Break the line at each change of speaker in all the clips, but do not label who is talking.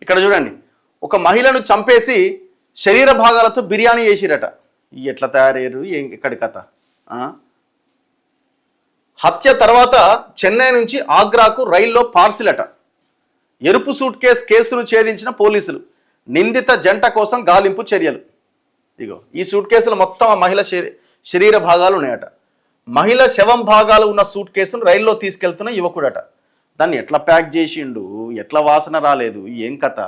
ఇక్కడ చూడండి, ఒక మహిళను చంపేసి శరీర భాగాలతో బిర్యానీ చేసిరట. ఎట్లా తయారయ్యారు, ఎక్కడి కథ? హత్య తర్వాత చెన్నై నుంచి ఆగ్రాకు రైల్లో పార్సిల్ అట. ఎరుపు సూట్ కేసును ఛేదించిన పోలీసులు. నిందిత జంట కోసం గాలింపు చర్యలు. ఇగో ఈ సూట్ కేసులో మొత్తం ఆ మహిళ శరీర భాగాలు ఉన్నాయట. మహిళ శవం భాగాలు ఉన్న సూట్ కేసును రైల్లో తీసుకెళ్తున్న యువకుడట. దాన్ని ఎట్లా ప్యాక్ చేసిండు, ఎట్లా వాసన రాలేదు, ఏం కథ?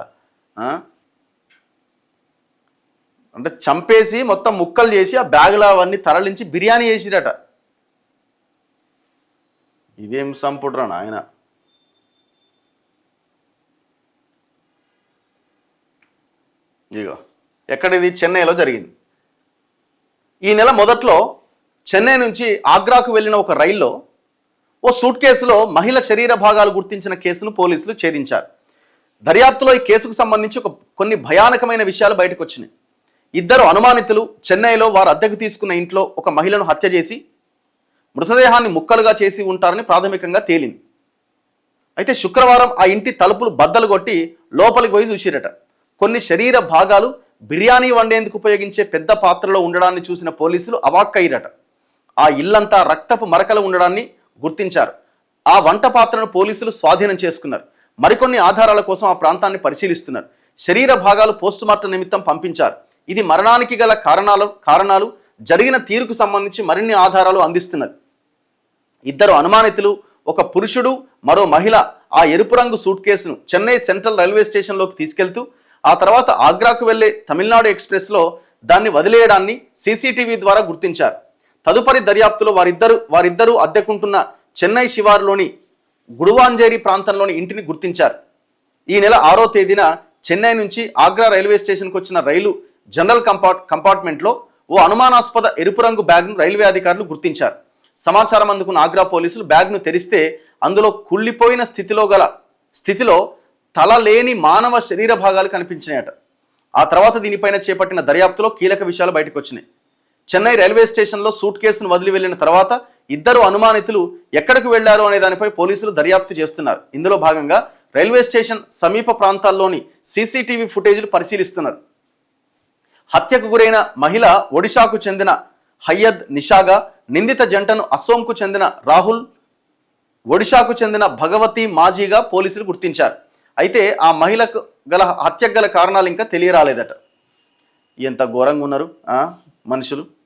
అంటే చంపేసి మొత్తం ముక్కలు చేసి ఆ బ్యాగులో అవన్నీ తరలించి బిర్యానీ చేసిరట. ఇదేం సంపుడ్రా నాయన. ఇగో ఎక్కడిది? చెన్నైలో జరిగింది. ఈ నెల మొదట్లో చెన్నై నుంచి ఆగ్రాకు వెళ్ళిన ఒక రైల్లో ఓ సూట్ కేసులో మహిళ శరీర భాగాలు గుర్తించిన కేసును పోలీసులు ఛేదించారు. దర్యాప్తులో ఈ కేసుకు సంబంధించి కొన్ని భయానకమైన విషయాలు బయటకు వచ్చినాయి. ఇద్దరు అనుమానితులు చెన్నైలో వారు అద్దెకు తీసుకున్న ఇంట్లో ఒక మహిళను హత్య చేసి మృతదేహాన్ని ముక్కలుగా చేసి ఉంటారని ప్రాథమికంగా తేలింది. అయితే శుక్రవారం ఆ ఇంటి తలుపులు బద్దలు కొట్టి లోపలికి పోయి చూసిరట. కొన్ని శరీర భాగాలు బిర్యానీ వండేందుకు ఉపయోగించే పెద్ద పాత్రలో ఉండడాన్ని చూసిన పోలీసులు అవాక్కయ్యారట. ఆ ఇల్లంతా రక్తపు మరకలు ఉండడాన్ని గుర్తించారు. ఆ వంట పాత్రను పోలీసులు స్వాధీనం చేసుకున్నారు. మరికొన్ని ఆధారాల కోసం ఆ ప్రాంతాన్ని పరిశీలిస్తున్నారు. శరీర భాగాలు పోస్టుమార్టం నిమిత్తం పంపించారు. ఇది మరణానికి గల కారణాలు జరిగిన తీరుకు సంబంధించి మరిన్ని ఆధారాలు అందిస్తున్నది. ఇద్దరు అనుమానితులు, ఒక పురుషుడు, మరో మహిళ ఆ ఎరుపు రంగు సూట్ కేసును చెన్నై సెంట్రల్ రైల్వే స్టేషన్లోకి తీసుకెళ్తూ ఆ తర్వాత ఆగ్రాకు వెళ్లే తమిళనాడు ఎక్స్ప్రెస్లో దాన్ని వదిలేయడాన్ని సీసీటీవీ ద్వారా గుర్తించారు. తదుపరి దర్యాప్తులో వారిద్దరూ అద్దెకుంటున్న చెన్నై శివారులోని గుడువాంజేరి ప్రాంతంలోని ఇంటిని గుర్తించారు. ఈ నెల 6వ తేదీన చెన్నై నుంచి ఆగ్రా రైల్వే స్టేషన్కు వచ్చిన రైలు జనరల్ కంపార్ట్మెంట్లో ఓ అనుమానాస్పద ఎరుపు రంగు బ్యాగ్ను రైల్వే అధికారులు గుర్తించారు. సమాచారం అందుకున్న ఆగ్రా పోలీసులు బ్యాగ్ను తెరిస్తే అందులో కుళ్ళిపోయిన స్థితిలో తల లేని మానవ శరీర భాగాలు కనిపించినాయట. ఆ తర్వాత దీనిపైన చేపట్టిన దర్యాప్తులో కీలక విషయాలు బయటకు వచ్చినాయి. చెన్నై రైల్వే స్టేషన్లో సూట్ కేసును వదిలి వెళ్లిన తర్వాత ఇద్దరు అనుమానితులు ఎక్కడికి వెళ్లారు అనే దానిపై పోలీసులు దర్యాప్తు చేస్తున్నారు. ఇందులో భాగంగా రైల్వే స్టేషన్ సమీప ప్రాంతాల్లోని సీసీటీవీ ఫుటేజీలు పరిశీలిస్తున్నారు. హత్యకు గురైన మహిళ ఒడిశాకు చెందిన హయ్యద్ నిషాగా, నిందిత జంటను అసోంకు చెందిన రాహుల్, ఒడిశాకు చెందిన భగవతి మాజీగా పోలీసులు గుర్తించారు. అయితే ఆ మహిళకు హత్యకు గల కారణాలు ఇంకా తెలియరాలేదట. ఎంత ఘోరంగా ఉన్నారు మనుషులు.